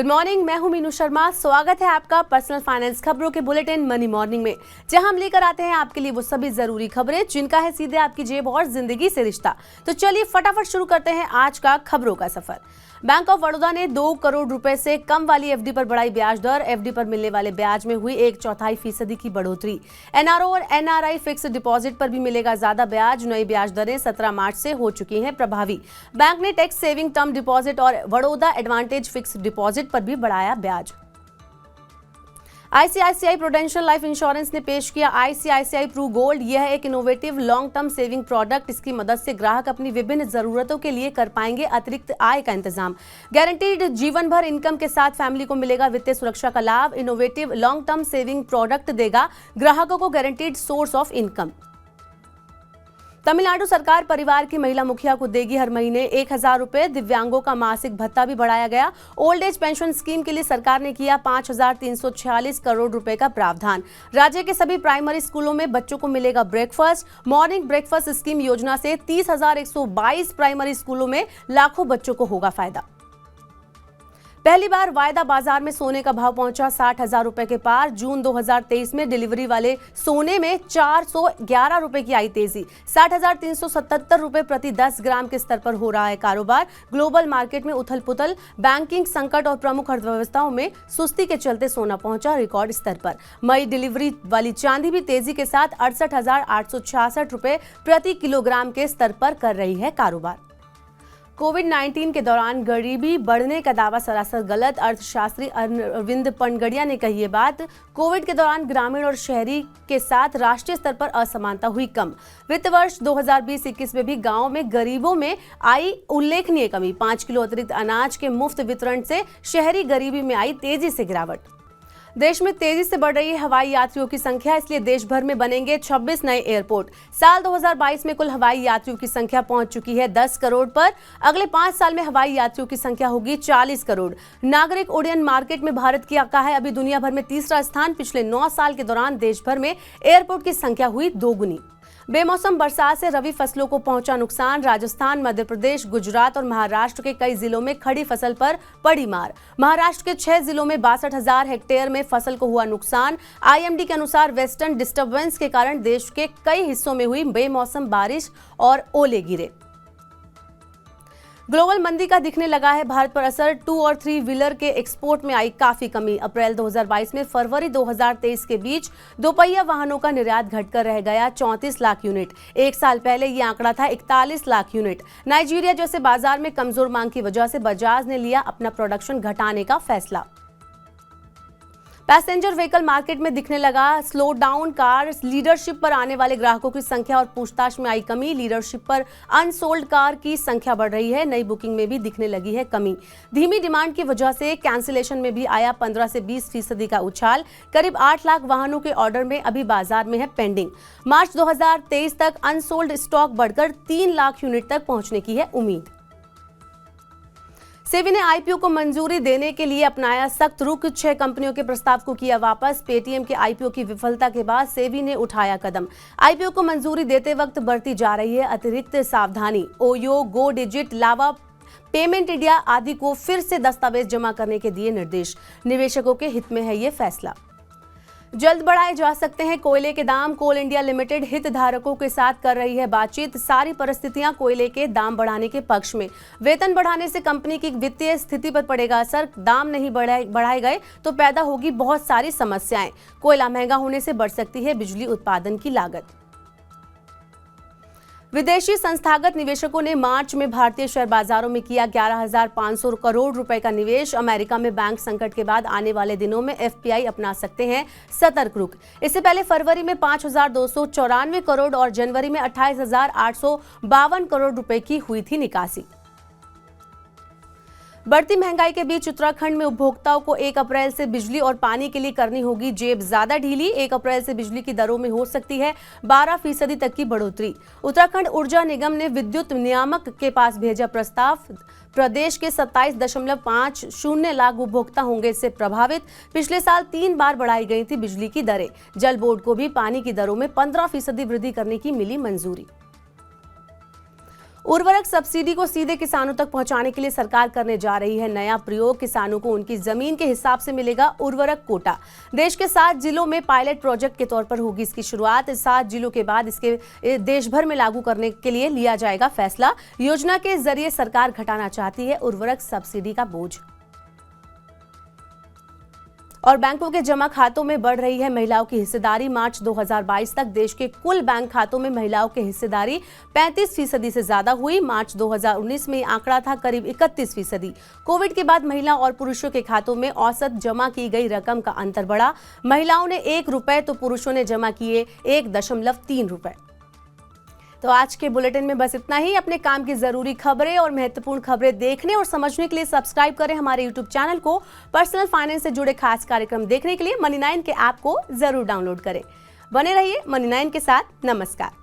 Good morning, मैं हूं मीनू शर्मा। स्वागत है आपका पर्सनल फाइनेंस खबरों के बुलेटिन मनी मॉर्निंग में, जहां हम लेकर आते हैं आपके लिए वो सभी जरूरी खबरें जिनका है सीधे आपकी जेब और जिंदगी से रिश्ता। तो चलिए फटाफट शुरू करते हैं आज का खबरों का सफर। बैंक ऑफ बड़ौदा ने 2 करोड़ रुपए से कम वाली एफडी पर बढ़ाई ब्याज दर। एफडी पर मिलने वाले ब्याज में हुई 1/4% की बढ़ोतरी। एनआरओ और एनआरआई फिक्स डिपॉजिट पर भी मिलेगा ज्यादा ब्याज। नई ब्याज दरें 17 मार्च से हो चुकी हैं प्रभावी। बैंक ने टैक्स सेविंग टर्म डिपॉजिट और बड़ौदा एडवांटेज फिक्स डिपॉजिट पर भी बढ़ाया ब्याज। आईसीआईसीआई प्रूडेंशियल लाइफ इंश्योरेंस ने पेश किया आईसीआईसीआई प्रू गोल्ड। यह एक innovative long term saving product. इसकी मदद से ग्राहक अपनी विभिन्न जरूरतों के लिए कर पाएंगे अतिरिक्त आय का इंतजाम। गारंटीड जीवन भर इनकम के साथ फैमिली को मिलेगा वित्तीय सुरक्षा का लाभ। Innovative long term saving product देगा ग्राहकों को guaranteed source of income. Tamil Nadu सरकार परिवार की महिला मुखिया को देगी हर महीने 1000 रुपए। दिव्यांगों का मासिक भत्ता भी बढ़ाया गया। ओल्ड एज पेंशन स्कीम के लिए सरकार ने किया 5346 करोड़ रुपए का प्रावधान। राज्य के सभी प्राइमरी स्कूलों में बच्चों को मिलेगा ब्रेकफास्ट। मॉर्निंग ब्रेकफास्ट स्कीम योजना से 30,122 प्राइमरी स्कूलों में लाखों बच्चों को होगा फायदा। पहली बार वायदा बाजार में सोने का भाव पहुंचा 60,000 रुपए के पार। जून 2023 में डिलीवरी वाले सोने में 411 रुपए की आई तेजी। 60,377 रुपए प्रति 10 ग्राम के स्तर पर हो रहा है कारोबार। ग्लोबल मार्केट में उथल पुथल, बैंकिंग संकट और प्रमुख अर्थव्यवस्थाओं में सुस्ती के चलते सोना पहुंचा रिकॉर्ड स्तर पर। मई डिलीवरी वाली चांदी भी तेजी के साथ 68,866 रुपए प्रति किलोग्राम के स्तर पर कर रही है कारोबार। कोविड-19 के दौरान गरीबी बढ़ने का दावा सरासर गलत। अर्थशास्त्री अरविंद पनगड़िया ने कही ये बात। कोविड के दौरान ग्रामीण और शहरी के साथ राष्ट्रीय स्तर पर असमानता हुई कम। वित्त वर्ष 2020-21 में भी गांव में गरीबों में आई उल्लेखनीय कमी। 5 किलो अतिरिक्त अनाज के मुफ्त वितरण से शहरी गरीबी में आई तेजी से गिरावट। देश में तेजी से बढ़ रही है हवाई यात्रियों की संख्या, इसलिए देश भर में बनेंगे 26 नए एयरपोर्ट। साल 2022 में कुल हवाई यात्रियों की संख्या पहुंच चुकी है 10 करोड़ पर। अगले 5 साल में हवाई यात्रियों की संख्या होगी 40 करोड़। नागरिक उड्डयन मार्केट में भारत की का है अभी दुनिया भर में तीसरा स्थान। पिछले 9 साल के दौरान देश भर में एयरपोर्ट की संख्या हुई दोगुनी। बेमौसम बरसात से रबी फसलों को पहुंचा नुकसान। राजस्थान, मध्य प्रदेश, गुजरात और महाराष्ट्र के कई जिलों में खड़ी फसल पर पड़ी मार। महाराष्ट्र के 6 जिलों में 62,000 हेक्टेयर में फसल को हुआ नुकसान। आईएमडी के अनुसार वेस्टर्न डिस्टर्बेंस के कारण देश के कई हिस्सों में हुई बेमौसम बारिश और ओले गिरे। ग्लोबल मंदी का दिखने लगा है भारत पर असर। 2 और 3 व्हीलर के एक्सपोर्ट में आई काफी कमी। अप्रैल 2022 में फरवरी 2023 के बीच दोपहिया वाहनों का निर्यात घटकर रह गया 34 लाख यूनिट। एक साल पहले ये आंकड़ा था 41 लाख यूनिट। नाइजीरिया जैसे बाजार में कमजोर मांग की वजह से बजाज ने लिया अपना प्रोडक्शन घटाने का फैसला। पैसेंजर व्हीकल मार्केट में दिखने लगा स्लो डाउन। कार लीडरशिप पर आने वाले ग्राहकों की संख्या और पूछताछ में आई कमी। लीडरशिप पर अनसोल्ड कार की संख्या बढ़ रही है। नई बुकिंग में भी दिखने लगी है कमी। धीमी डिमांड की वजह से कैंसिलेशन में भी आया 15 से 20% का उछाल। करीब 8 लाख वाहनों के ऑर्डर में अभी बाजार में है पेंडिंग। मार्च 2023 तक अनसोल्ड स्टॉक बढ़कर 3 लाख यूनिट तक पहुंचने की है उम्मीद। सेबी ने आईपीओ को मंजूरी देने के लिए अपनाया सख्त रुख। 6 कंपनियों के प्रस्ताव को किया वापस। पेटीएम के आईपीओ की विफलता के बाद सेबी ने उठाया कदम। आईपीओ को मंजूरी देते वक्त बरती जा रही है अतिरिक्त सावधानी। ओयो, गो डिजिट, लावा पेमेंट इंडिया आदि को फिर से दस्तावेज जमा करने के दिए निर्देश। निवेशकों के हित में है ये फैसला। जल्द बढ़ाए जा सकते हैं कोयले के दाम। कोल इंडिया लिमिटेड हितधारकों के साथ कर रही है बातचीत। सारी परिस्थितियां कोयले के दाम बढ़ाने के पक्ष में। वेतन बढ़ाने से कंपनी की वित्तीय स्थिति पर पड़ेगा असर। दाम नहीं बढ़ाए गए तो पैदा होगी बहुत सारी समस्याएं। कोयला महंगा होने से बढ़ सकती है बिजली उत्पादन की लागत। विदेशी संस्थागत निवेशकों ने मार्च में भारतीय शेयर बाजारों में किया 11,500 करोड़ रुपए का निवेश। अमेरिका में बैंक संकट के बाद आने वाले दिनों में एफपीआई अपना सकते हैं सतर्क रुख। इससे पहले फरवरी में 5,294 करोड़ और जनवरी में 28,852 करोड़ रुपए की हुई थी निकासी। बढ़ती महंगाई के बीच उत्तराखंड में उपभोक्ताओं को 1 अप्रैल से बिजली और पानी के लिए करनी होगी जेब ज्यादा ढीली। 1 अप्रैल से बिजली की दरों में हो सकती है 12% तक की बढ़ोतरी। उत्तराखंड ऊर्जा निगम ने विद्युत नियामक के पास भेजा प्रस्ताव। प्रदेश के 27.50 लाख उपभोक्ता होंगे इससे प्रभावित। पिछले साल 3 बार बढ़ाई गई थी बिजली की दरें। जल बोर्ड को भी पानी की दरों में 15% वृद्धि करने की मिली मंजूरी। उर्वरक सब्सिडी को सीधे किसानों तक पहुंचाने के लिए सरकार करने जा रही है नया प्रयोग। किसानों को उनकी जमीन के हिसाब से मिलेगा उर्वरक कोटा। देश के 7 जिलों में पायलट प्रोजेक्ट के तौर पर होगी इसकी शुरुआत। 7 जिलों के बाद इसके देश भर में लागू करने के लिए लिया जाएगा फैसला। योजना के जरिए सरकार घटाना चाहती है उर्वरक सब्सिडी का बोझ। और बैंकों के जमा खातों में बढ़ रही है महिलाओं की हिस्सेदारी। मार्च 2022 तक देश के कुल बैंक खातों में महिलाओं की हिस्सेदारी 35% से ज्यादा हुई। मार्च 2019 में आंकड़ा था करीब 31%। कोविड के बाद महिला और पुरुषों के खातों में औसत जमा की गई रकम का अंतर बढ़ा। महिलाओं ने 1 रुपए तो पुरुषों ने जमा किए 1.3 रुपए। तो आज के बुलेटिन में बस इतना ही। अपने काम की जरूरी खबरें और महत्वपूर्ण खबरें देखने और समझने के लिए सब्सक्राइब करें हमारे YouTube चैनल को। पर्सनल फाइनेंस से जुड़े खास कार्यक्रम देखने के लिए मनी 9 के ऐप को जरूर डाउनलोड करें। बने रहिए मनी 9 के साथ। नमस्कार।